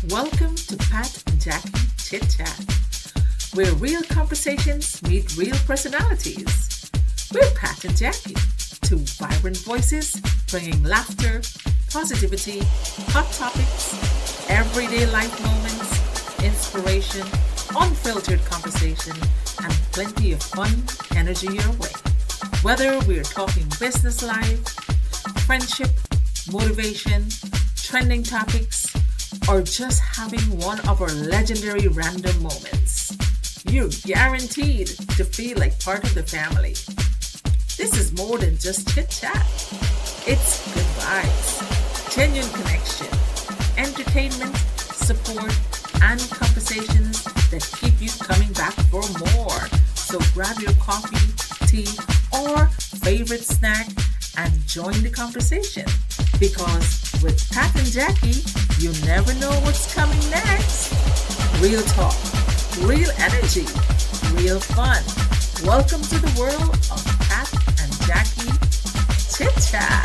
Welcome to Pat and Jackie Chit Chat, where real conversations meet real personalities. We're Pat and Jackie, two vibrant voices bringing laughter, positivity, hot topics, everyday life moments, inspiration, unfiltered conversation, and plenty of fun energy your way. Whether we're talking business life, friendship, motivation, trending topics, or just having one of our legendary random moments, you're guaranteed to feel like part of the family. This is more than just chit chat. It's good vibes, genuine connection, entertainment, support, and conversations that keep you coming back for more. So grab your coffee, tea, or favorite snack and join the conversation. Because with Pat and Jackie, you never know what's coming next. Real talk, real energy, real fun. Welcome to the world of Pat and Jackie Chit Chat.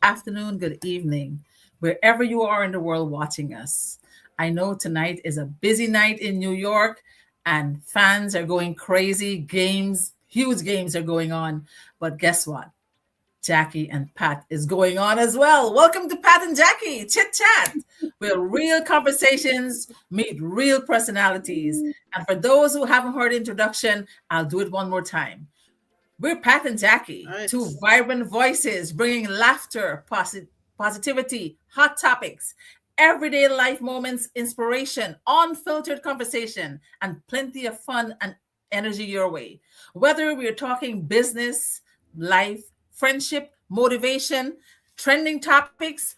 Afternoon, good evening, wherever you are in the world watching us. I know tonight is a busy night in New York and fans are going crazy. Games, huge games are going on. But guess what? Jackie and Pat is going on as well. Welcome to Pat and Jackie Chit Chat, where real conversations meet real personalities. And for those who haven't heard the introduction, I'll do it one more time. We're Pat and Jackie, Right. two vibrant voices bringing laughter, positivity, hot topics, everyday life moments, inspiration, unfiltered conversation, and plenty of fun and energy your way. Whether we're talking business, life, friendship, motivation, trending topics,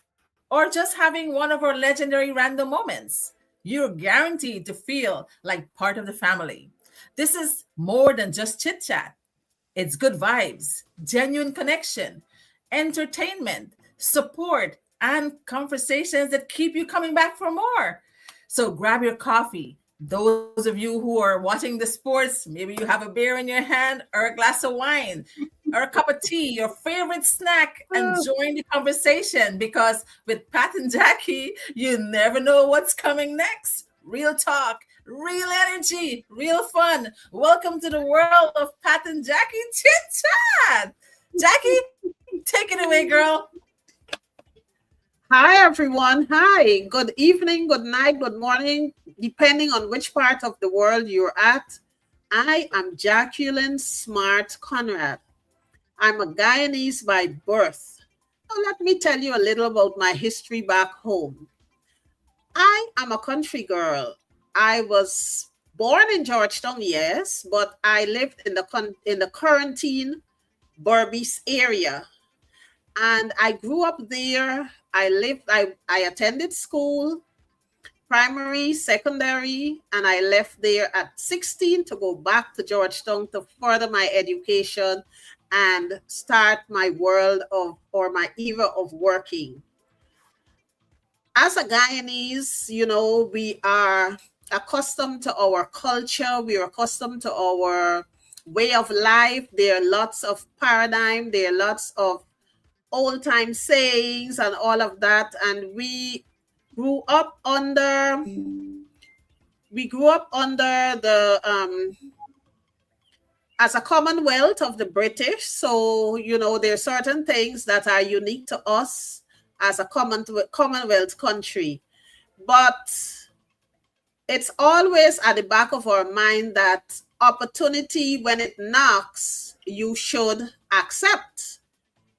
or just having one of our legendary random moments, you're guaranteed to feel like part of the family. This is more than just chit chat. It's good vibes, genuine connection, entertainment, support, and conversations that keep you coming back for more. So grab your coffee. Those of you who are watching the sports, maybe you have a beer in your hand or a glass of wine or a cup of tea, your favorite snack, and join the conversation because with Pat and Jackie, you never know what's coming next. Real talk, real energy, real fun. Welcome to the world of Pat and Jackie Chit Chat. Jackie, take it away, girl. Hi, everyone. Hi. Good evening, good night, good morning, depending on which part of the world you're at. I am Jacqueline Smart Conrad. I'm a Guyanese by birth. Now, let me tell you a little about my history back home. I am a country girl. I was born in Georgetown, yes, but I lived in the quarantine Berbice area. And I grew up there. I attended school, primary, secondary, and I left there at 16 to go back to Georgetown to further my education and start my world of, or my era of working. As a Guyanese, we are accustomed to our culture, we are accustomed to our way of life. There are lots of paradigm, there are lots of old time sayings and all of that. And grew up under we grew up under the as a commonwealth of the British. So, there are certain things that are unique to us as a commonwealth country. But it's always at the back of our mind that opportunity, when it knocks, you should accept.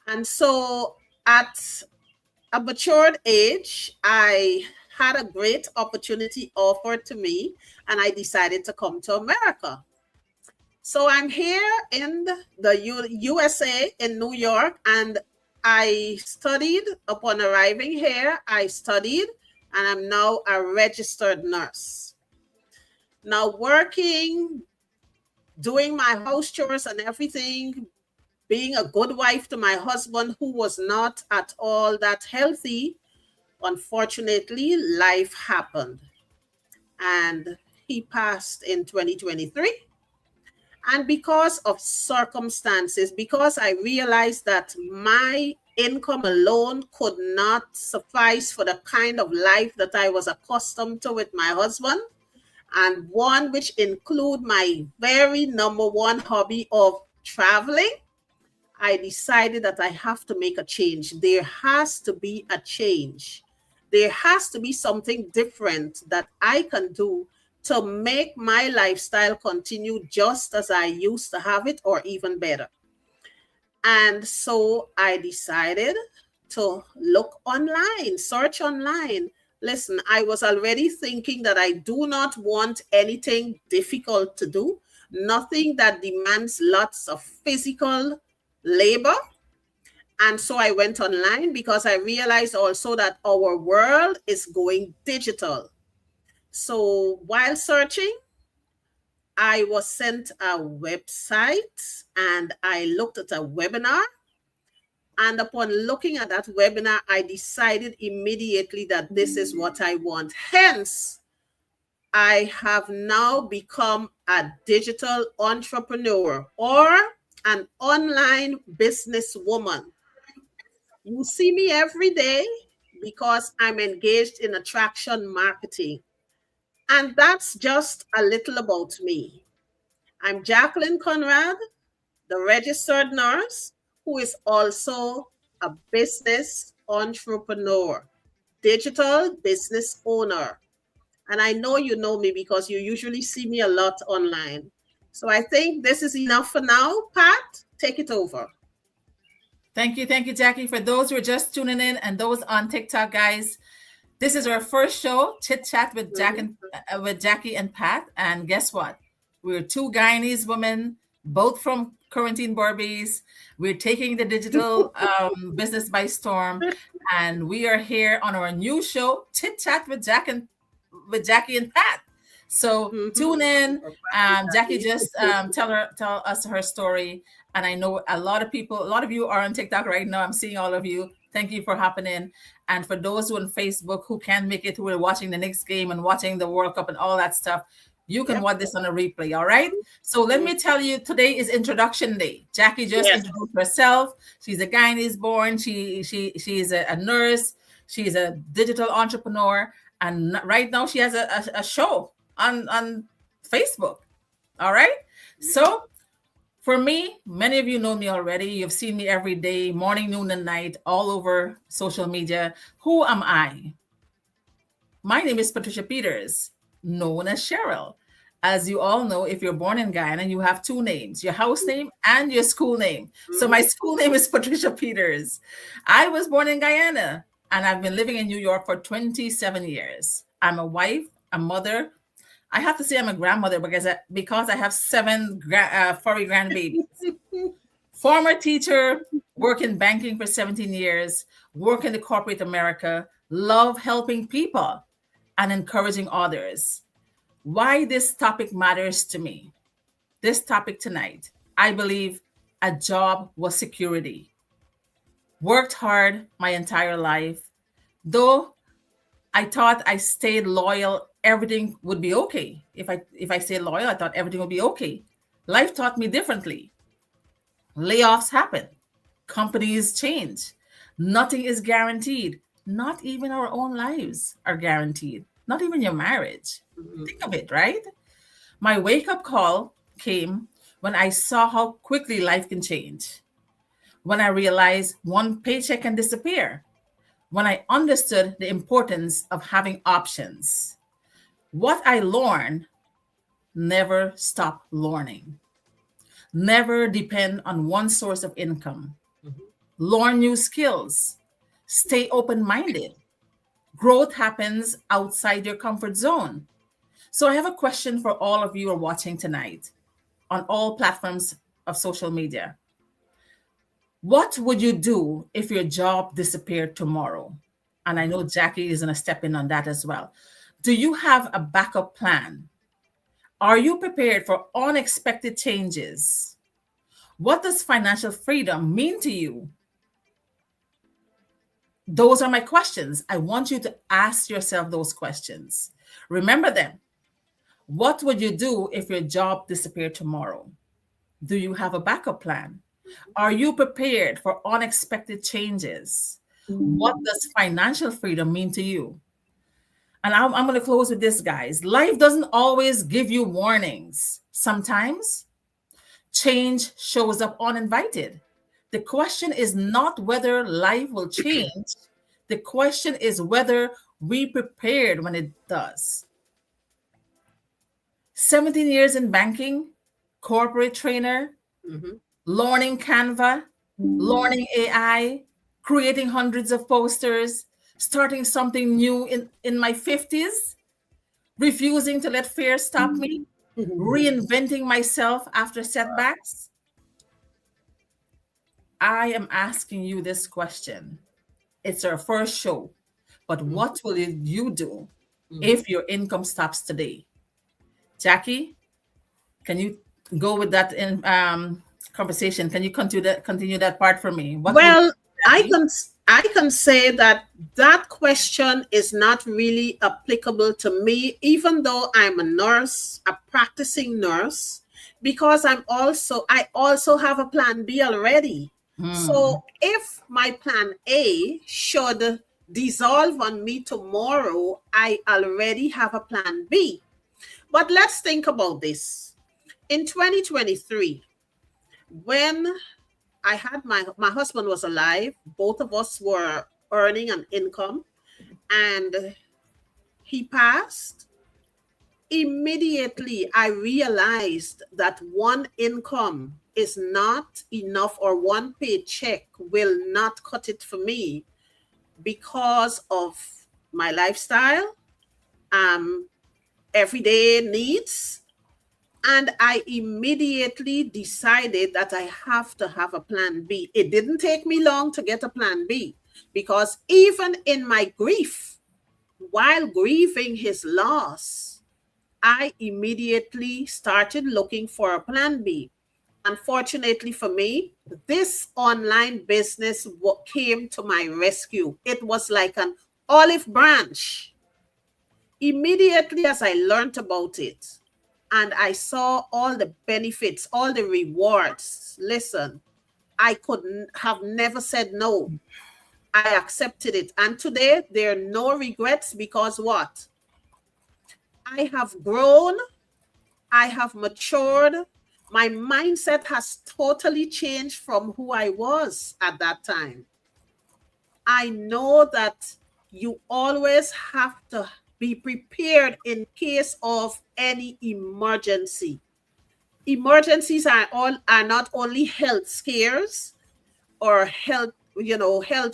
And so at a matured age, I had a great opportunity offered to me, and I decided to come to America. So I'm here in the USA in New York, and I studied upon arriving here. I studied, and I'm now a registered nurse. Now working, doing my house chores and everything, being a good wife to my husband, who was not at all that healthy. Unfortunately, life happened and he passed in 2023. And because of circumstances, because I realized that my income alone could not suffice for the kind of life that I was accustomed to with my husband, and one which include my very number one hobby of traveling, I decided that I have to make a change. There has to be a change. There has to be something different that I can do to make my lifestyle continue just as I used to have it or even better. And so I decided to look online, search online. Listen, I was already thinking that I do not want anything difficult to do, nothing that demands lots of physical labor. And so I went online because I realized also that our world is going digital. So while searching, I was sent a website and I looked at a webinar. And upon looking at that webinar, I decided immediately that this is what I want. Hence, I have now become a digital entrepreneur or an online businesswoman. You see me every day because I'm engaged in attraction marketing. And that's just a little about me. I'm Jacqueline Conrad, the registered nurse who is also a business entrepreneur, digital business owner. And I know you know me because you usually see me a lot online. So I think this is enough for now. Pat, take it over. Thank you, Jackie. For those who are just tuning in and those on TikTok, guys, this is our first show, Chit Chat with with Jackie and Pat. And guess what? We're two Guyanese women, both from Quarantine Barbies. We're taking the digital business by storm, and we are here on our new show, Chit Chat with Jackie and Pat. So tune in. Jackie just tell us her story. And I know a lot of you are on TikTok right now. I'm seeing all of you. Thank you for hopping in. And for those who on Facebook who can't make it, who are watching the next game and watching the World Cup and all that stuff, you can watch this on a replay. All right. So let me tell you, today is introduction day. Jackie just introduced herself. She's a Guyanese born. She's a nurse. She's a digital entrepreneur. And right now she has a show on Facebook. All right. So for me, many of you know me already. You've seen me every day, morning, noon, and night, all over social media. Who am I? My name is Patricia Peters, known as Cheryl. As you all know, if you're born in Guyana, you have two names, your house name and your school name. So my school name is Patricia Peters. I was born in Guyana, and I've been living in New York for 27 years. I'm a wife, a mother. I have to say I'm a grandmother because I have 7 furry grandbabies. Former teacher, work in banking for 17 years, work in the corporate America, love helping people and encouraging others. Why this topic matters to me. This topic tonight, I believe a job was security. Worked hard my entire life. Though I thought I stayed loyal, everything would be okay. If I stayed loyal, I thought everything would be okay. Life taught me differently. Layoffs happen. Companies change. Nothing is guaranteed. Not even our own lives are guaranteed. Not even your marriage. Think of it, right? My wake-up call came when I saw how quickly life can change. When I realized one paycheck can disappear. When I understood the importance of having options. What I learned, never stop learning. Never depend on one source of income. Learn new skills. Stay open-minded. Growth happens outside your comfort zone. So I have a question for all of you who are watching tonight on all platforms of social media. What would you do if your job disappeared tomorrow? And I know Jackie is going to step in on that as well. Do you have a backup plan? Are you prepared for unexpected changes? What does financial freedom mean to you? Those are my questions. I want you to ask yourself those questions. Remember them. What would you do if your job disappeared tomorrow? Do you have a backup plan? Are you prepared for unexpected changes? What does financial freedom mean to you? And I'm going to close with this, guys. Life doesn't always give you warnings. Sometimes change shows up uninvited. The question is not whether life will change. The question is whether we prepared when it does. 17 years in banking, corporate trainer, learning Canva, learning AI, creating hundreds of posters, starting something new in my 50s, refusing to let fear stop me, reinventing myself after setbacks. I am asking you this question. It's our first show, but what will you do if your income stops today? Jackie, can you go with that in conversation? Can you continue that part for me? What would Well, I Jackie? can I can say that that question is not really applicable to me, even though I'm a nurse, a practicing nurse, because I also have a plan B already. So if my plan A should dissolve on me tomorrow, I already have a plan B. But let's think about this. In 2023, when I had my husband was alive, both of us were earning an income, and he passed. Immediately, I realized that one income is not enough, or one paycheck will not cut it for me because of my lifestyle, um, everyday needs. And I immediately decided that I have to have a plan B. It didn't take me long to get a plan B, because even in my grief, while grieving his loss, I immediately started looking for a plan B. Unfortunately for me, this online business came to my rescue. It was like an olive branch. Immediately as I learned about it and I saw all the benefits, all the rewards, listen, I couldn't have never said no. I accepted it. And today there are no regrets, because what? I have grown, I have matured. My mindset has totally changed from who I was at that time. I know that you always have to be prepared in case of any emergency. Emergencies are not only health scares, or health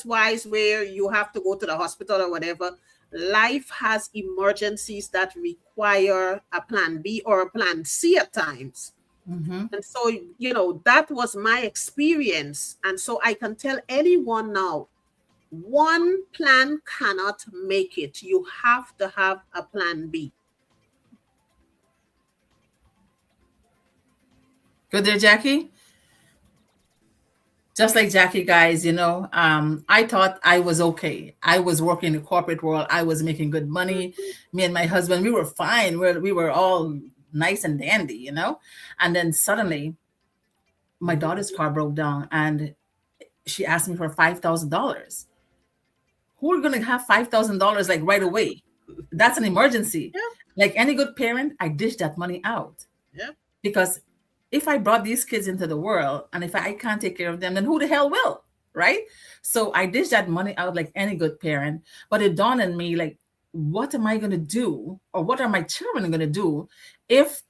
wise, where you have to go to the hospital or whatever. Life has emergencies that require a plan B or a plan C at times. And so, that was my experience. And so I can tell anyone now, one plan cannot make it. You have to have a plan B. Good there, Jackie? Just like Jackie, guys, I thought I was okay. I was working in the corporate world. I was making good money. Me and my husband, we were fine. We were all nice and dandy. And then suddenly my daughter's car broke down and she asked me for $5,000. Who are going to have $5,000 like right away? That's an emergency. Yeah. Like any good parent, I dished that money out. Yeah. Because if I brought these kids into the world and if I can't take care of them, then who the hell will? Right? So I dished that money out like any good parent. But it dawned on me, like, what am I going to do? Or what are my children going to do if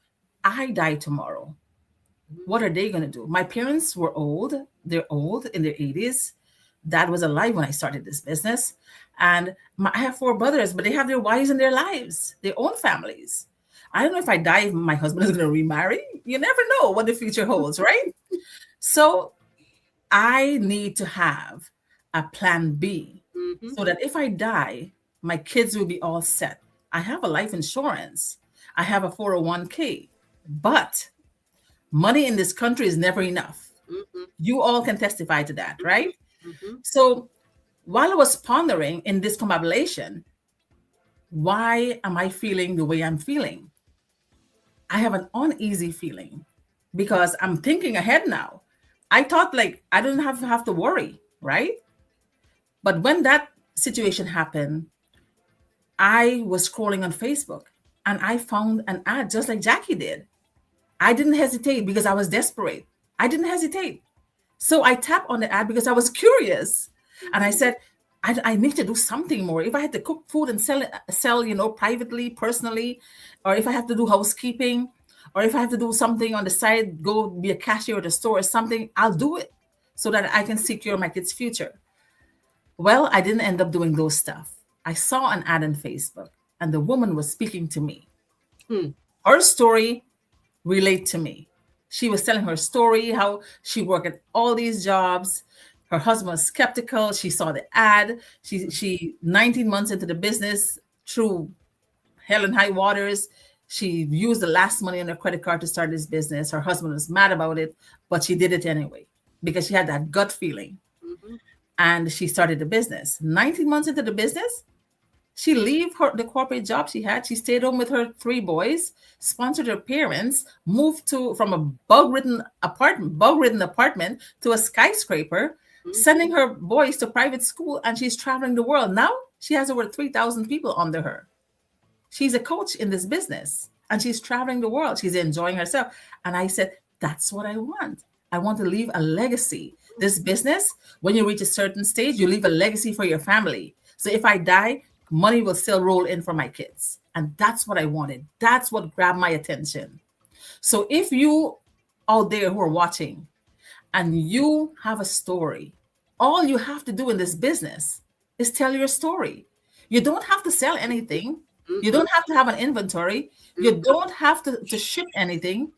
I die tomorrow? What are they going to do? My parents were old. They're old in their 80s. Dad was alive when I started this business. And I have 4 brothers, but they have their wives and their lives, their own families. I don't know if I die, my husband is going to remarry. You never know what the future holds, right? So I need to have a plan B so that if I die, my kids will be all set. I have a life insurance. I have a 401k, but money in this country is never enough. You all can testify to that, right? So while I was pondering in this combination, why am I feeling the way I'm feeling? I have an uneasy feeling because I'm thinking ahead now. I thought like I don't have to worry, right? But when that situation happened, I was scrolling on Facebook and I found an ad just like Jackie did. I didn't hesitate because I was desperate. I didn't hesitate. So I tapped on the ad because I was curious. And I said, I need to do something more. If I had to cook food and sell, privately, personally, or if I have to do housekeeping, or if I have to do something on the side, go be a cashier at the store or something, I'll do it so that I can secure my kids' future. Well, I didn't end up doing those stuff. I saw an ad on Facebook and the woman was speaking to me. Her story relate to me. She was telling her story, how she worked at all these jobs. Her husband was skeptical. She saw the ad. She 19 months into the business, through hell and high waters, she used the last money on her credit card to start this business. Her husband was mad about it, but she did it anyway because she had that gut feeling. And she started the business. 19 months into the business, she leave the corporate job she had. She stayed home with her 3 boys, sponsored her parents, moved from a bug-ridden apartment to a skyscraper, sending her boys to private school, and she's traveling the world. Now she has over 3,000 people under her. She's a coach in this business and she's traveling the world. She's enjoying herself. And I said, that's what I want. I want to leave a legacy. This business, when you reach a certain stage, you leave a legacy for your family. So if I die, money will still roll in for my kids. And that's what I wanted. That's what grabbed my attention. So if you out there who are watching and you have a story, all you have to do in this business is tell your story. You don't have to sell anything. You don't have to have an inventory. You don't have to ship anything.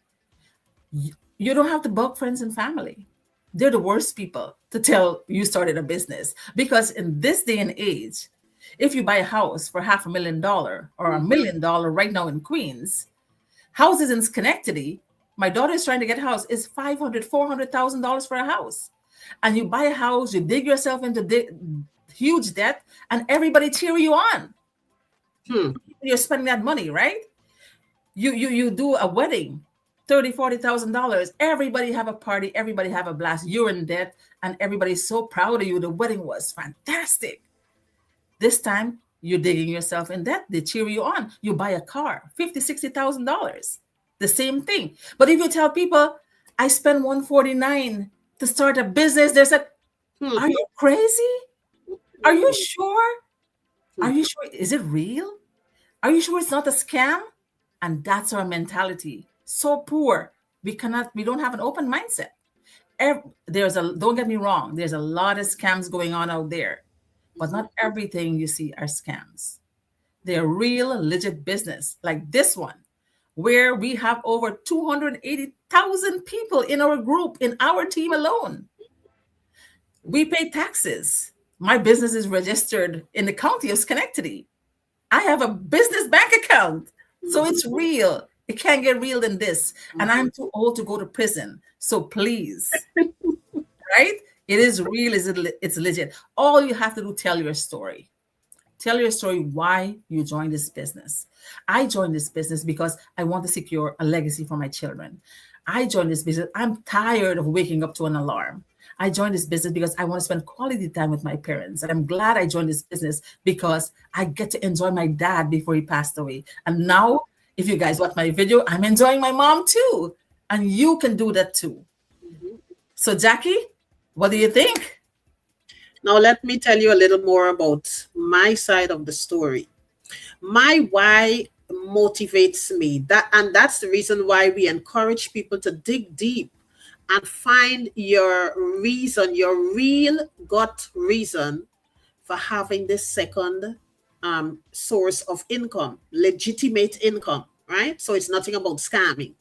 You don't have to bug friends and family. They're the worst people to tell you started a business, because in this day and age, if you buy a house for $500,000 or $1 million right now in Queens, houses in Schenectady, my daughter is trying to get a house, is $400,000 for a house. And you buy a house, you dig yourself into huge debt, and everybody cheer you on. You're spending that money, right? You do a wedding, $30,000-$40,000. Everybody have a party, everybody have a blast. You're in debt, and everybody's so proud of you. The wedding was fantastic. This time you're digging yourself in debt. They cheer you on. You buy a car, $50,000-$60,000. The same thing. But if you tell people, I spent $149,000 to start a business, they said, are you crazy? Are you sure? Are you sure? Is it real? Are you sure it's not a scam? And that's our mentality. So poor. We don't have an open mindset. Don't get me wrong, there's a lot of scams going on out there, but not everything you see are scams. They're real, legit business, like this one, where we have over 280,000 people in our group, in our team alone. We pay taxes. My business is registered in the county of Schenectady. I have a business bank account. So it's real. It can't get real than this. And I'm too old to go to prison. So please, right? It is real. It's legit. All you have to do, tell your story. Tell your story why you joined this business. I joined this business because I want to secure a legacy for my children. I joined this business. I'm tired of waking up to an alarm. I joined this business because I want to spend quality time with my parents. And I'm glad I joined this business because I get to enjoy my dad before he passed away. And now, if you guys watch my video, I'm enjoying my mom too. And you can do that too. So Jackie, what do you think? Now, let me tell you a little more about my side of the story. My why motivates me. That's the reason why we encourage people to dig deep and find your reason, your real gut reason for having this second source of income, legitimate income, right? So it's nothing about scamming,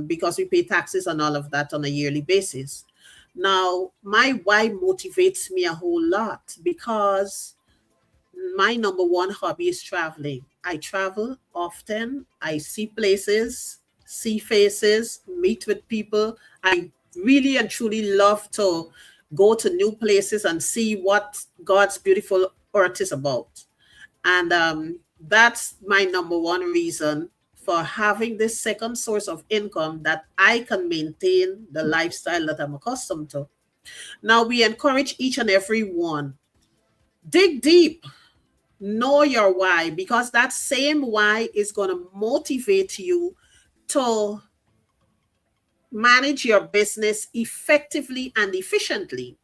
because we pay taxes and all of that on a yearly basis. Now, my why motivates me a whole lot because my number one hobby is traveling. I travel often. I see places, see faces, meet with people. I really and truly love to go to new places and see what God's beautiful earth is about. And that's my number one reason for having this second source of income that I can maintain the lifestyle that I'm accustomed to. Now, we encourage each and every one, dig deep, know your why, because that same why is going to motivate you to manage your business effectively and efficiently.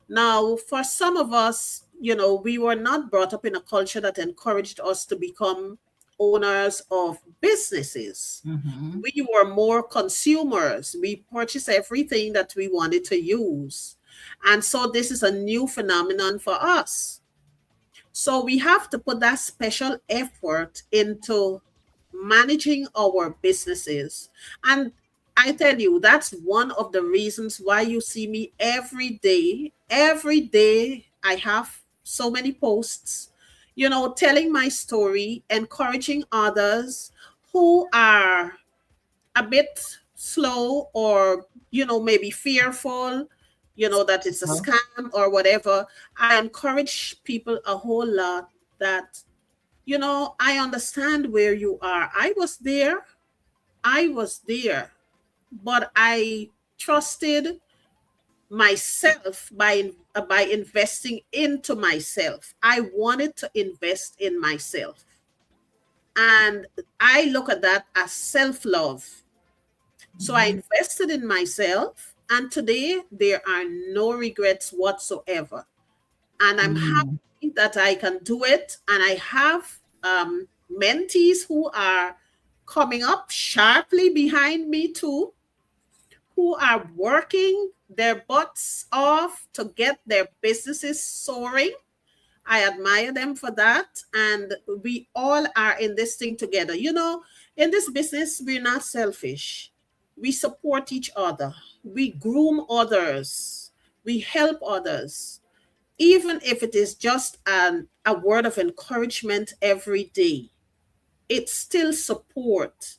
Now, for some of us, we were not brought up in a culture that encouraged us to become owners of businesses. Mm-hmm. We were more consumers. We purchased everything that we wanted to use. And so this is a new phenomenon for us. So we have to put that special effort into managing our businesses. And I tell you, that's one of the reasons why you see me every day. Every day, I have so many posts, telling my story, encouraging others who are a bit slow or, maybe fearful, that it's a Well, scam or whatever. I encourage people a whole lot that, I understand where you are. I was there. I was there, but I trusted myself by investing into myself. I wanted to invest in myself. And I look at that as self-love. So I mhm. invested in myself, and today there are no regrets whatsoever. And I'm Mm. happy that I can do it. And I have mentees who are coming up sharply behind me too, who are working their butts off to get their businesses soaring. I admire them for that. And we all are in this thing together. In this business, we're not selfish. We support each other, we groom others, we help others, even if it is just a word of encouragement every day. It's still support.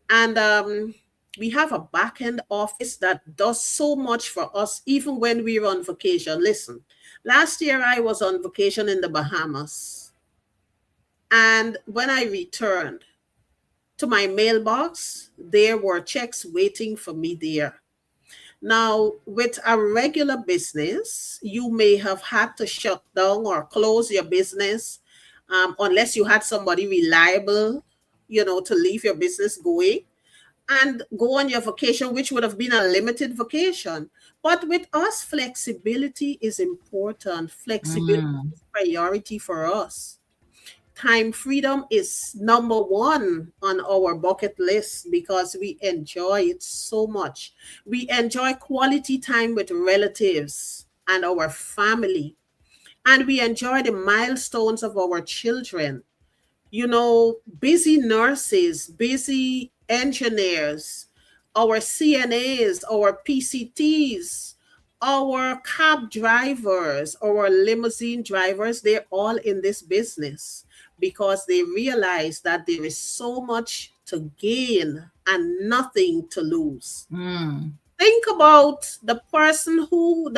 And we have a back end office that does so much for us, even when we're on vacation. Listen, last year I was on vacation in the Bahamas. And when I returned to my mailbox, there were checks waiting for me there. Now, with a regular business, you may have had to shut down or close your business unless you had somebody reliable, to leave your business going and go on your vacation, which would have been a limited vacation. But with us, flexibility is important. Flexibility Mm. is priority for us. Time freedom is number one on our bucket list because we enjoy it so much. We enjoy quality time with relatives and our family, and we enjoy the milestones of our children. Busy nurses, busy engineers, our CNAs, our PCTs, our cab drivers, our limousine drivers, they're all in this business because they realize that there is so much to gain and nothing to lose. Mm. Think about the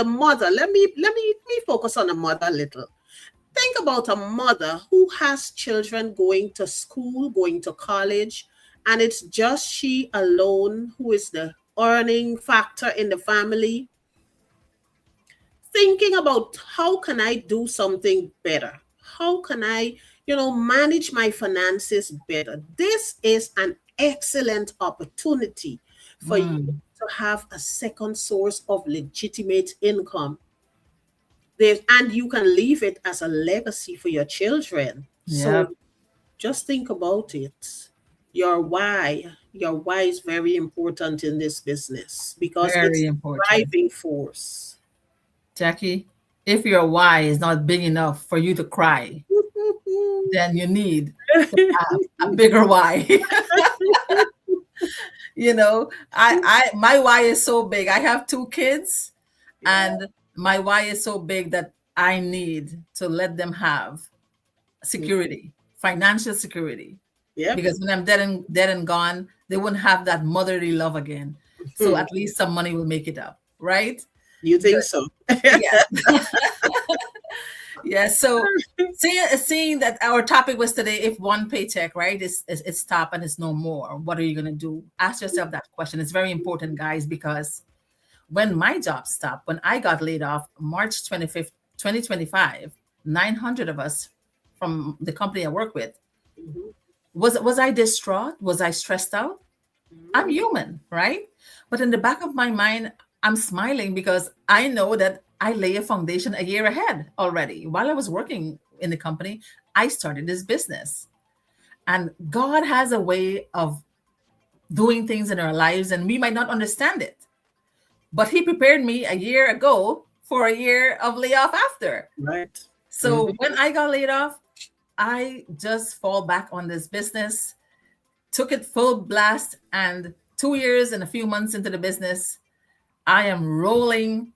mother. Let me focus on the mother a little. Think about a mother who has children going to school, going to college, and it's just she alone who is the earning factor in the family. Thinking about how can I do something better? How can I, manage my finances better? This is an excellent opportunity for you Mm. to have a second source of legitimate income there, and you can leave it as a legacy for your children. So Yep. just think about it. Your why is very important in this business because it's Very the important. driving force. Jackie, if your why is not big enough for you to cry, then you need to have a bigger why. My why is so big. I have two kids, Yeah. and my why is so big that I need to let them have security, financial security. Yep. Because when I'm dead and gone, they wouldn't have that motherly love again. So Hmm. at least some money will make it up, right? You think Good. so? Yes. Yeah, so seeing that our topic was today, if one paycheck, right, is stop and it's no more, what are you gonna do? Ask yourself that question. It's very important, guys, because when my job stopped, when I got laid off March 25th, 2025, 900 of us from the company I work with, Mhm. was I distraught? Was I stressed out? I'm Mhm. human, right? But in the back of my mind, I'm smiling because I know that I lay a foundation a year ahead already. While I was working in the company, I started this business. And God has a way of doing things in our lives, and we might not understand it. But He prepared me a year ago for a year of layoff after. Right. So when I got laid off, I just fall back on this business, took it full blast, and 2 years and a few months into the business, I am rolling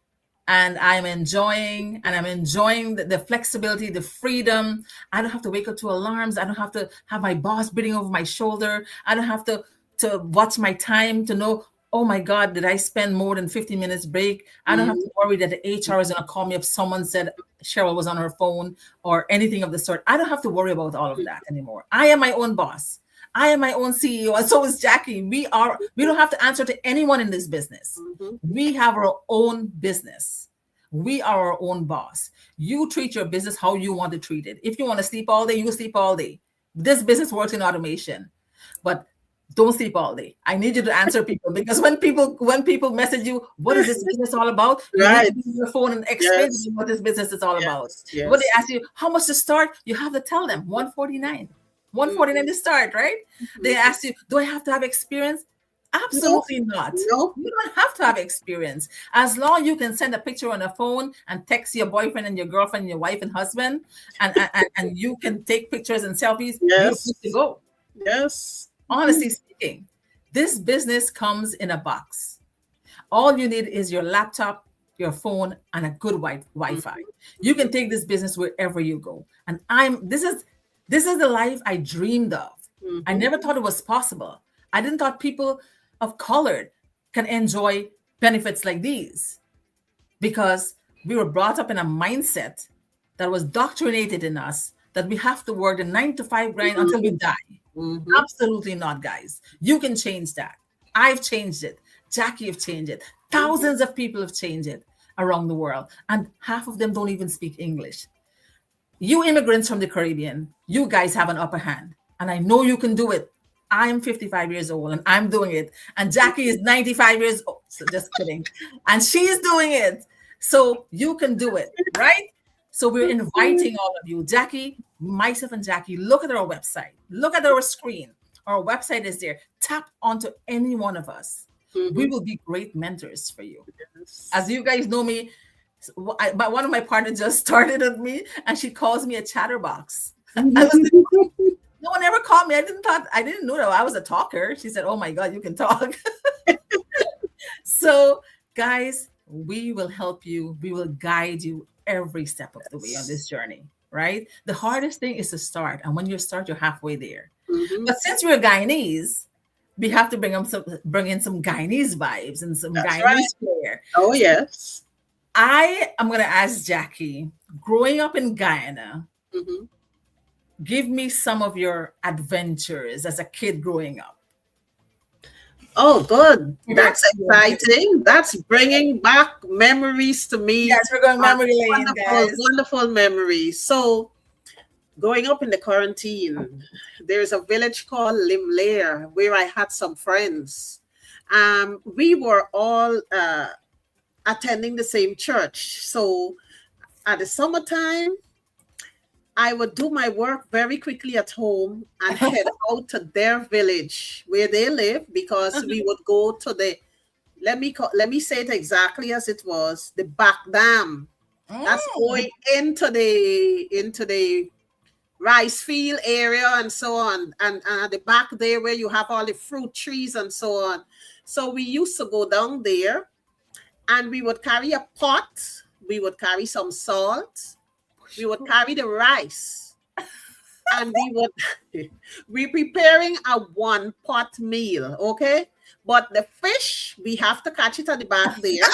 and I'm enjoying the flexibility, the freedom. I don't have to wake up to alarms. I don't have to have my boss breathing over my shoulder. I don't have to watch my time to know, oh my God, did I spend more than 50 minutes break? I don't have Mhm. to worry that the HR is going to call me if someone said Cheryl was on her phone or anything of the sort. I don't have to worry about all of that anymore. I am my own boss. I am my own CEO, and so is Jackie. We don't have to answer to anyone in this business. Mhm. We have our own business. We are our own boss. You treat your business how you want to treat it. If you want to sleep all day, you sleep all day. This business works in automation, but don't sleep all day. I need you to answer people, because when people message you, what is this business all about? You need to Right. be on your phone and explain to Yes. them what this business is all about. Yes. When they Yes. ask you how much to start, you have to tell them 149. Mhm. 149 to start, right? They Mhm. ask you, do I have to have experience? No. Absolutely not. No. You don't have to have experience. As long you can send a picture on a phone and text your boyfriend and your girlfriend and your wife and husband, and you can take pictures and selfies, you're good to Yes. go. Yes. Honestly speaking, this business comes in a box. All you need is your laptop, your phone, and a good Wi-Fi. You can take this business wherever you go. And this is the life I dreamed of. I Mhm. never thought it was possible. I didn't thought people of color can enjoy benefits like these, because we were brought up in a mindset that was doctrinated in us that we have to work the 9 to 5 grind until we Mhm. die. Mhm. Absolutely not, guys. You can change that. I've changed it. Jackie have changed it. Mhm. Thousands of people have changed it around the world, and half of them don't even speak English. You immigrants from the Caribbean, you guys have an upper hand, and I know you can do it. I'm 55 years old and I'm doing it, and Jackie is 95 years old. So just kidding, and she's doing it. So you can do it, right? So we're inviting all of you, Jackie, myself, and Jackie. Look at our website. Look at our screen. Our website is there. Tap onto any one of us. We Mhm. will be great mentors for you. As Yes. you guys know me, but one of my partners just started with me, and she calls me a chatterbox. I was like, no one ever called me. I didn't know that I was a talker. She said, "Oh my God, you can talk." So, guys, we will help you. We will guide you every step of the way on this journey. Right? The hardest thing is to start, and when you start, you're halfway there. Mhm. But since we're Guyanese, we have to bring in some Guyanese vibes and some That's right. Guyanese flair. Oh So yes. I am going to ask Jackie, growing up in Guyana, Mhm. give me some of your adventures as a kid growing up. Oh, good. Favorite That's experiences. exciting. That's bringing back memories to me. Yes, we're going memory lane, Wonderful, guys. wonderful memories. So, growing up in the quarantine, there's a village called Limlair where I had some friends. We were all attending the same church. So, at the summertime, I would do my work very quickly at home and head out to their village where they live, because we would go to the, let me say it exactly as it was, the back dam. That's Mm. going into the rice field area and so on, and at the back there where you have all the fruit trees and so on. So we used to go down there, and we would carry a pot, we would carry some salt, we would carry the rice, and we would we preparing a one pot meal, okay? But the fish, we have to catch it at the back there.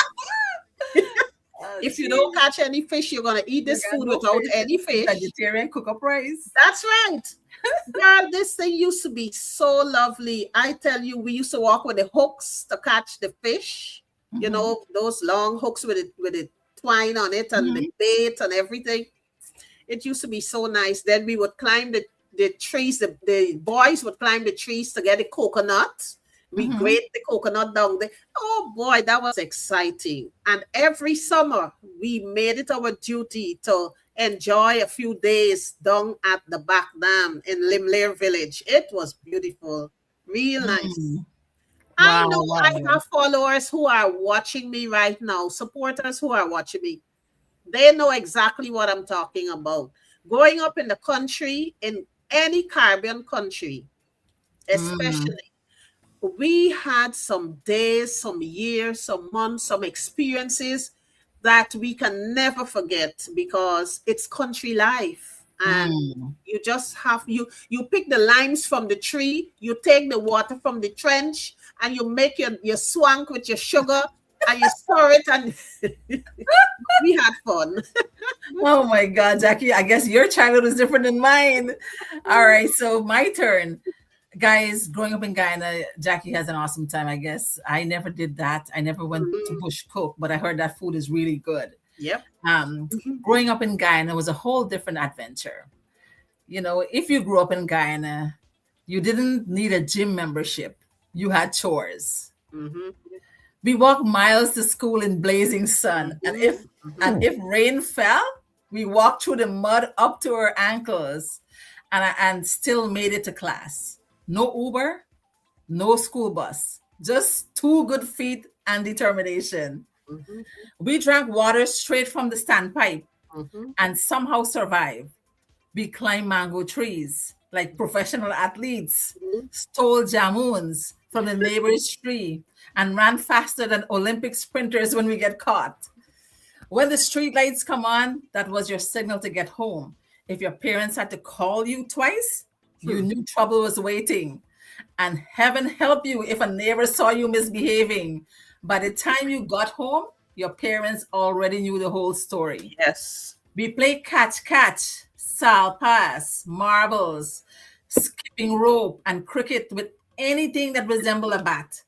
If you don't See, catch any fish, you're gonna eat we this got food no without fish. any fish. Vegetarian, cook up rice. That's right. Girl, this thing used to be so lovely. I tell you, we used to walk with the hooks to catch the fish. You Mm-hmm. know, those long hooks with the twine on it and Mm-hmm. the bait and everything. It used to be so nice. Then we would climb the trees. The boys would climb the trees to get the coconut. We Mm-hmm. grate the coconut down there. Oh boy, that was exciting. And every summer we made it our duty to enjoy a few days down at the back dam in Limlair village. It was beautiful, real nice. Mm. I Wow, know I wow. have followers who are watching me right now, supporters who are watching me. They know exactly what I'm talking about. Growing up in the country, in any Caribbean country, Mm. especially, we had some days, some years, some months, some experiences that we can never forget because it's country life. And Mm. you just have you pick the limes from the tree, you take the water from the trench, and you make your swank with your sugar and you stir it, and we had fun. Oh my God, Jackie, I guess your childhood is different than mine. All right, so my turn. Guys, growing up in Guyana, Jackie has an awesome time, I guess. I never did that. I never went to Mhm. bush cook, but I heard that food is really good. Yep. Um, Mhm. Growing up in Guyana was a whole different adventure. You know, if you grew up in Guyana, you didn't need a gym membership. You had chores. Mhm. We walked miles to school in blazing sun, and Mhm. if rain fell, we walked through the mud up to our ankles, and still made it to class. No Uber, no school bus, just two good feet and determination. Mhm. We drank water straight from the standpipe Mhm. and somehow survived. We climbed mango trees like professional athletes, Mhm. stole jamuns from the neighbor's tree, and ran faster than Olympic sprinters when we get caught. When the street lights come on, that was your signal to get home. If your parents had to call you twice, you Mhm. knew trouble was waiting. And heaven help you if a neighbor saw you misbehaving. By the time you got home, your parents already knew the whole story. Yes. We played catch catch, sal pass, marbles, skipping rope, and cricket with anything that resembled a bat.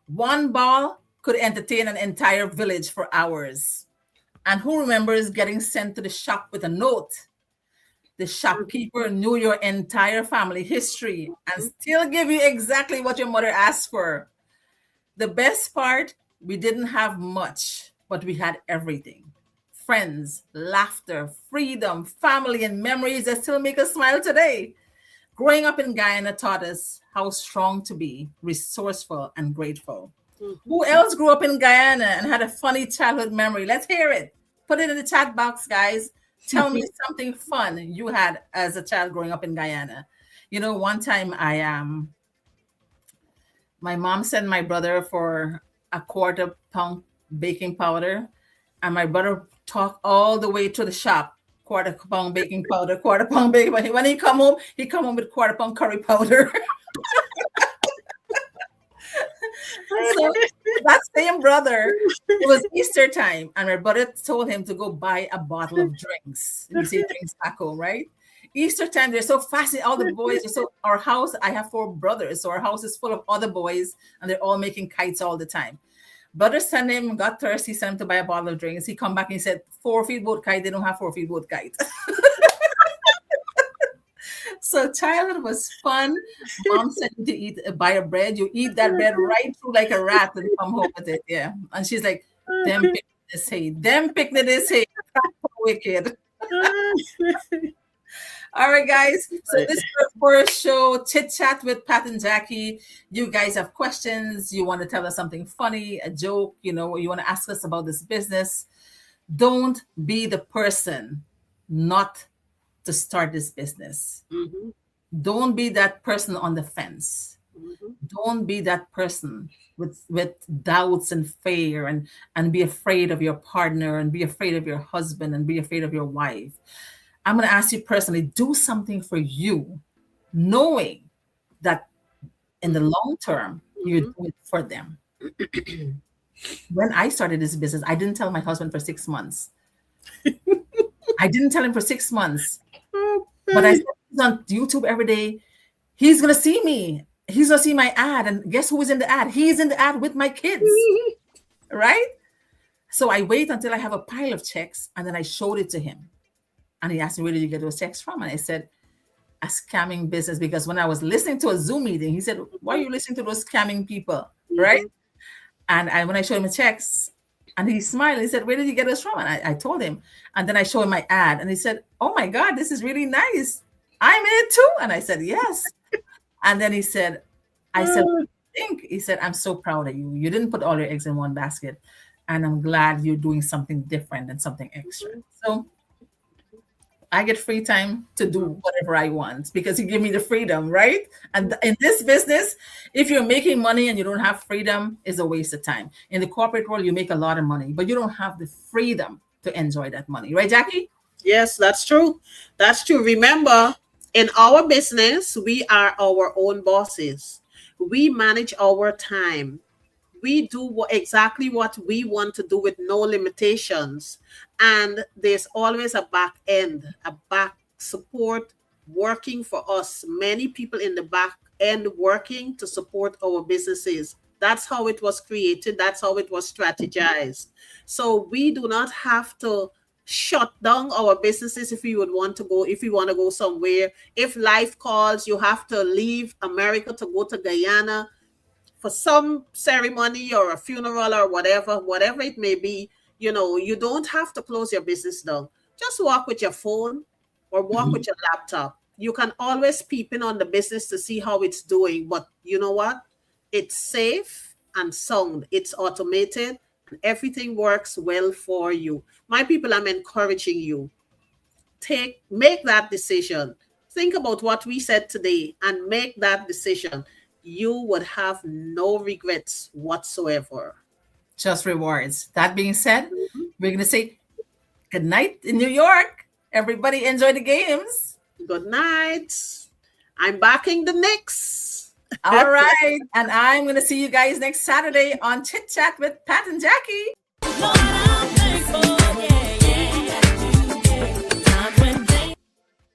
One ball could entertain an entire village for hours. And who remembers getting sent to the shop with a note? The shopkeeper knew your entire family history and Mhm. still give you exactly what your mother asked for. The best part, we didn't have much, but we had everything: friends, laughter, freedom, family, and memories that still make us smile today. Growing up in Guyana taught us how strong to be, resourceful, and grateful. Mhm. Who else grew up in Guyana and had a funny childhood memory? Let's hear it. Put it in the chat box, guys. Tell me something fun you had as a child growing up in Guyana. You know, one time my mom sent my brother for a quarter pound baking powder, and my brother talked all the way to the shop. Quarter pound baking powder, quarter pound baking powder. When he come home with quarter pound curry powder. So that same brother, it was Easter time, and my brother told him to go buy a bottle of drinks. We say drinks back home, right? Easter time, they're so fascinating. All the boys are so. Our house, I have four brothers, so our house is full of other boys, and they're all making kites all the time. Brother sent him, got thirsty, sent him to buy a bottle of drinks. He come back and he said, 4 feet boat kite. They don't have 4 feet boat kite. So childhood was fun. Mom said to eat buy a bread. You eat that bread right through like a rat and come home with it. Yeah. And she's like, them picnic this hay. Them picnic this hay. Wicked. All right, guys. So this is our first show, Chit Chat with Pat and Jackie. You guys have questions. You want to tell us something funny, a joke, you want to ask us about this business. Don't be the person not to start this business. Mhm. Don't be that person on the fence. Mhm. Don't be that person with doubts and fear and be afraid of your partner and be afraid of your husband and be afraid of your wife. I'm going to ask you personally, do something for you, knowing that in the long term, you Mhm. do it for them. when I started this business, I didn't tell my husband for 6 months. I didn't tell him for 6 months. But I said, he's on YouTube every day. He's going to see me. He's going to see my ad. And guess who is in the ad? He's in the ad with my kids. Right? So I wait until I have a pile of checks, and then I showed it to him. And he asked me, where did you get those checks from? And I said, a scamming business. Because when I was listening to a Zoom meeting, he said, why are you listening to those scamming people? Right? And when I showed him the checks, and he smiled, he said, where did you get those from? And I told him. And then I showed him my ad, and he said, oh my God, this is really nice. I'm in it too. And I said, yes. And then he said, I said, what do you think? He said, I'm so proud of you. You didn't put all your eggs in one basket. And I'm glad you're doing something different and something extra. So I get free time to do whatever I want because you give me the freedom, right? And in this business, if you're making money and you don't have freedom, it's a waste of time. In the corporate world, you make a lot of money, but you don't have the freedom to enjoy that money. Right, Jackie? Yes, that's true. That's true. Remember, in our business, we are our own bosses. We manage our time. We do exactly what we want to do with no limitations. And there's always a back end, a back support working for us. Many people in the back end working to support our businesses. That's how it was created. That's how it was strategized. So we do not have to shut down our businesses if we want to go somewhere. If life calls, you have to leave America to go to Guyana for some ceremony or a funeral or whatever it may be. You don't have to close your business down. Just walk with your phone or walk with your laptop. You can always peep in on the business to see how it's doing. But you know what? It's safe and sound. It's automated. And everything works well for you. My people, I'm encouraging you. Make that decision. Think about what we said today and make that decision. You would have no regrets whatsoever. Just rewards. That being said, we're going to say good night in New York. Everybody enjoy the games. Good night. I'm backing the Knicks. All right. And I'm going to see you guys next Saturday on Chit Chat with Pat and Jackie.